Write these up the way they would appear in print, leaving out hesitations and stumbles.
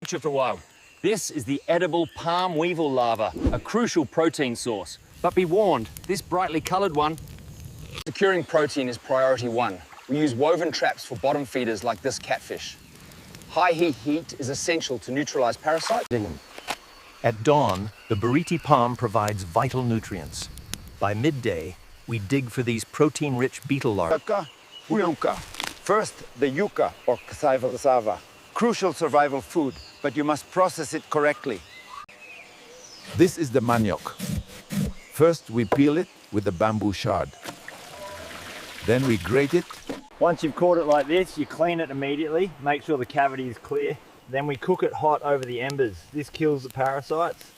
picture for a while. This is the edible palm weevil larva, a crucial protein source. But be warned, this brightly coloured one. Securing protein is priority one. We use woven traps for bottom feeders like this catfish. High heat is essential to neutralise parasites. At dawn, the buriti palm provides vital nutrients. By midday, we dig for these protein-rich beetle larvae. First, the yucca, or cassava, crucial survival food, but you must process it correctly. This is the manioc. First, we peel it with the bamboo shard. Then we grate it. Once you've caught it like this, you clean it immediately, make sure the cavity is clear. Then we cook it hot over the embers. This kills the parasites.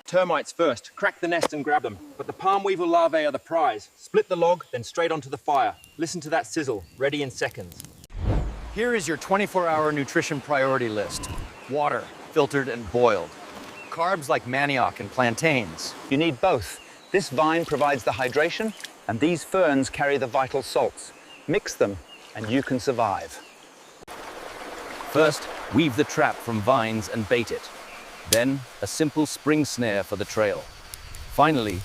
Termites first. Crack the nest and grab them. But the palm weevil larvae are the prize. Split the log, then straight onto the fire. Listen to that sizzle, ready in seconds. Here is your 24-hour nutrition priority list. Water, filtered and boiled. Carbs like manioc and plantains. You need both. This vine provides the hydration, and these ferns carry the vital salts. Mix them, and you can survive. First, weave the trap from vines and bait it. Then, a simple spring snare for the trail. Finally,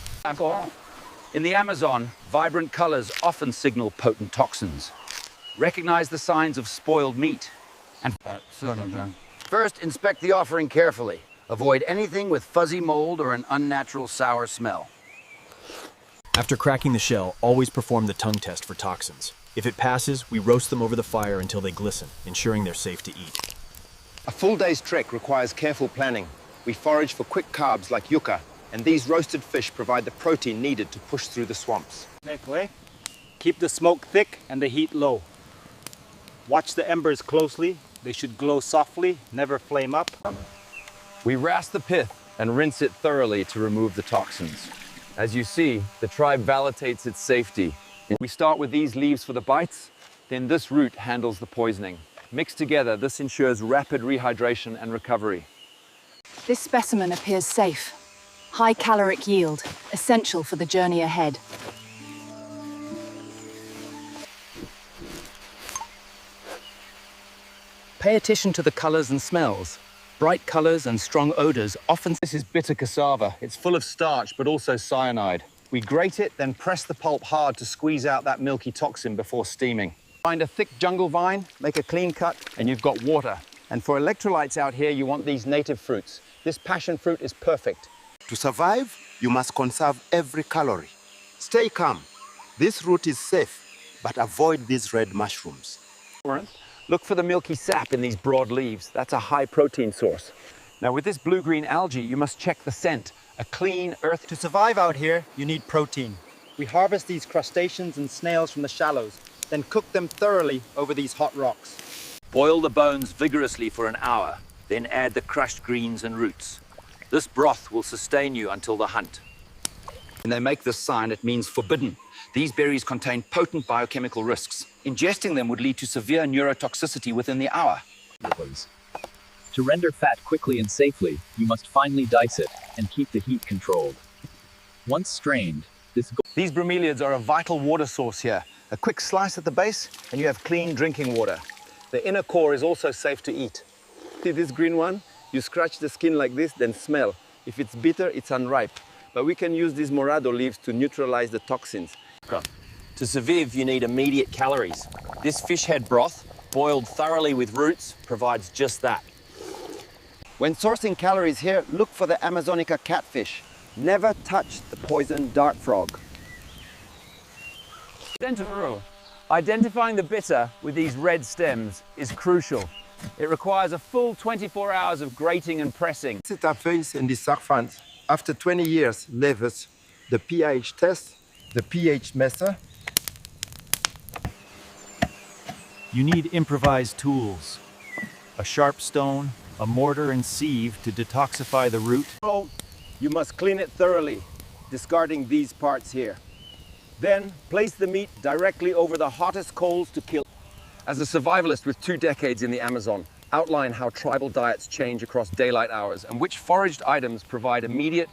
In the Amazon, vibrant colors often signal potent toxins. Recognize the signs of spoiled meat. And first, inspect the offering carefully. Avoid anything with fuzzy mold or an unnatural sour smell. After cracking the shell, always perform the tongue test for toxins. If it passes, we roast them over the fire until they glisten, ensuring they're safe to eat. A full day's trek requires careful planning. We forage for quick carbs like yucca, and these roasted fish provide the protein needed to push through the swamps. Make way. Keep the smoke thick and the heat low. Watch the embers closely. They should glow softly, never flame up. We ras the pith and rinse it thoroughly to remove the toxins. As you see, the tribe validates its safety. We start with these leaves for the bites, then this root handles the poisoning. Mixed together, this ensures rapid rehydration and recovery. This specimen appears safe. High caloric yield, essential for the journey ahead. Pay attention to the colors and smells. Bright colors and strong odors often... This is bitter cassava. It's full of starch, but also cyanide. We grate it, then press the pulp hard to squeeze out that milky toxin before steaming. Find a thick jungle vine, make a clean cut, And you've got water. and for electrolytes out here, you want these native fruits. This passion fruit is perfect. To survive, you must conserve every calorie. Stay calm. This route is safe, but avoid these red mushrooms. Look for the milky sap in these broad leaves. That's a high protein source. Now with this blue-green algae, you must check the scent. A clean earth. To survive out here, you need protein. We harvest these crustaceans and snails from the shallows, then cook them thoroughly over these hot rocks. Boil the bones vigorously for an hour, then add the crushed greens and roots. This broth will sustain you until the hunt. When they make this sign, it means forbidden. These berries contain potent biochemical risks. Ingesting them would lead to severe neurotoxicity within the hour. To render fat quickly and safely, you must finely dice it and keep the heat controlled. Once strained, These bromeliads are a vital water source here. A quick slice at the base, and you have clean drinking water. The inner core is also safe to eat. See this green one? You scratch the skin like this, then smell. If it's bitter, it's unripe. But we can use these morado leaves to neutralize the toxins. To survive, you need immediate calories. This fish head broth, boiled thoroughly with roots, provides just that. When sourcing calories here, look for the Amazonica catfish. Never touch the poisoned dart frog. Identifying the bitter with these red stems is crucial. It requires a full 24 hours of grating and pressing. It happens in the sarfans. After 20 years, levels, the pH test, the pH measure. you need improvised tools. A sharp stone, a mortar and sieve to detoxify the root. You must clean it thoroughly, discarding these parts here. Then place the meat directly over the hottest coals to kill. As a survivalist with 2 decades in the Amazon, outline how tribal diets change across daylight hours and which foraged items provide immediate...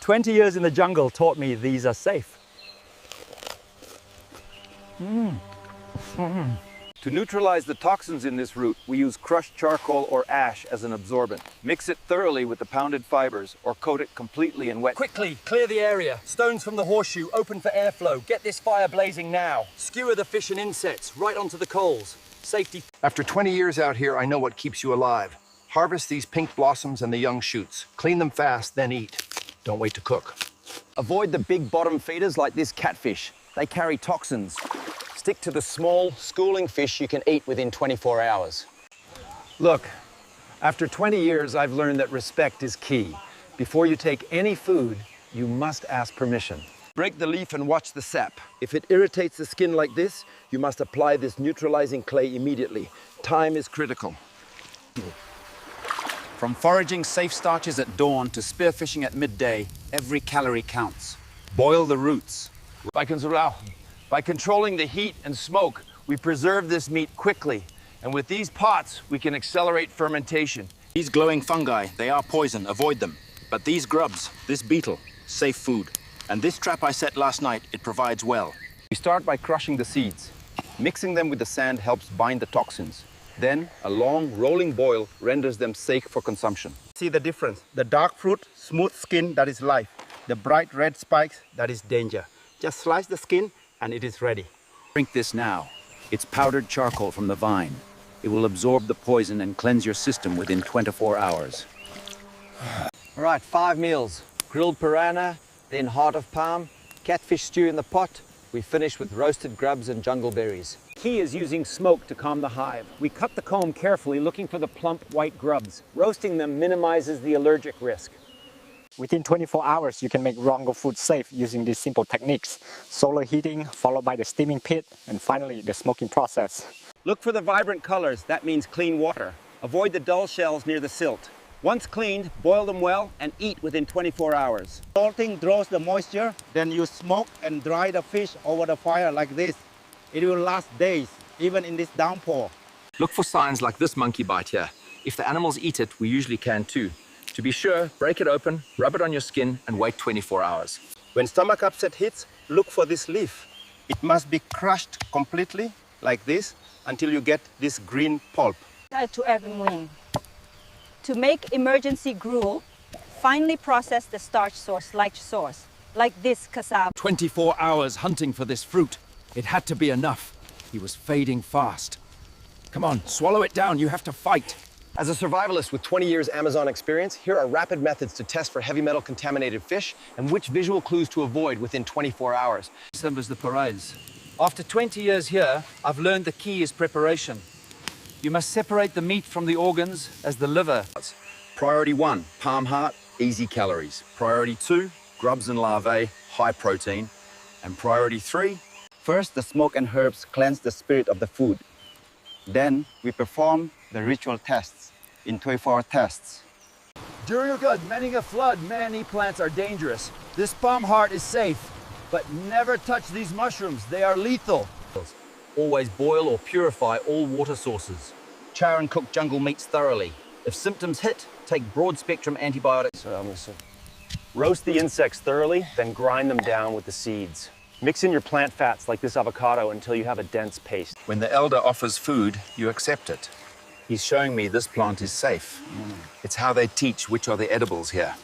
20 years in the jungle taught me these are safe. To neutralize the toxins in this root, we use crushed charcoal or ash as an absorbent. Mix it thoroughly with the pounded fibers or coat it completely in wet. Quickly, clear the area. Stones from the horseshoe, open for airflow. Get this fire blazing now. Skewer the fish and insects right onto the coals. Safety. After 20 years out here, I know what keeps you alive. Harvest these pink blossoms and the young shoots. Clean them fast, then eat. Don't wait to cook. Avoid the big bottom feeders like this catfish. They carry toxins. Stick to the small, schooling fish you can eat within 24 hours. Look, after 20 years, I've learned that respect is key. Before you take any food, you must ask permission. Break the leaf and watch the sap. If it irritates the skin like this, you must apply this neutralizing clay immediately. Time is critical. From foraging safe starches at dawn to spearfishing at midday, every calorie counts. Boil the roots. By controlling the heat and smoke, we preserve this meat quickly. And with these pots, we can accelerate fermentation. These glowing fungi, they are poison, avoid them. But these grubs, this beetle, safe food. And this trap I set last night, it provides well. We start by crushing the seeds. Mixing them with the sand helps bind the toxins. Then, a long, rolling boil renders them safe for consumption. See the difference. The dark fruit, smooth skin, that is life. The bright red spikes, that is danger. Just slice the skin and it is ready. Drink this now. It's powdered charcoal from the vine. It will absorb the poison and cleanse your system within 24 hours. All right, 5 meals. Grilled piranha, then heart of palm, catfish stew in the pot. We finish with roasted grubs and jungle berries. Key is using smoke to calm the hive. We cut the comb carefully, looking for the plump white grubs. Roasting them minimizes the allergic risk. Within 24 hours, you can make Rongo food safe using these simple techniques. Solar heating, followed by the steaming pit, and finally the smoking process. Look for the vibrant colors. That means clean water. Avoid the dull shells near the silt. Once cleaned, boil them well and eat within 24 hours. Salting draws the moisture, then you smoke and dry the fish over the fire like this. It will last days, even in this downpour. Look for signs like this monkey bite here. If the animals eat it, we usually can too. To be sure, break it open, rub it on your skin, and wait 24 hours. When stomach upset hits, look for this leaf. It must be crushed completely, like this, until you get this green pulp. To everyone. To make emergency gruel, finely process the starch source like this cassava. 24 hours hunting for this fruit. It had to be enough. He was fading fast. Come on, swallow it down. You have to fight. As a survivalist with 20 years Amazon experience, here are rapid methods to test for heavy metal contaminated fish and which visual clues to avoid within 24 hours. After 20 years here, I've learned the key is preparation. You must separate the meat from the organs as the liver. Priority 1, palm heart, easy calories. Priority 2, grubs and larvae, high protein. And priority 3, First, the smoke and herbs cleanse the spirit of the food. Then, we perform the ritual tests in 24-hour tests. During a many a flood, many plants are dangerous. This palm heart is safe, but never touch these mushrooms. They are lethal. Always boil or purify all water sources. char and cook jungle meats thoroughly. If symptoms hit, take broad-spectrum antibiotics. Roast the insects thoroughly, then grind them down with the seeds. Mix in your plant fats like this avocado until you have a dense paste. When the elder offers food, you accept it. He's showing me this plant is safe. It's how they teach which are the edibles here.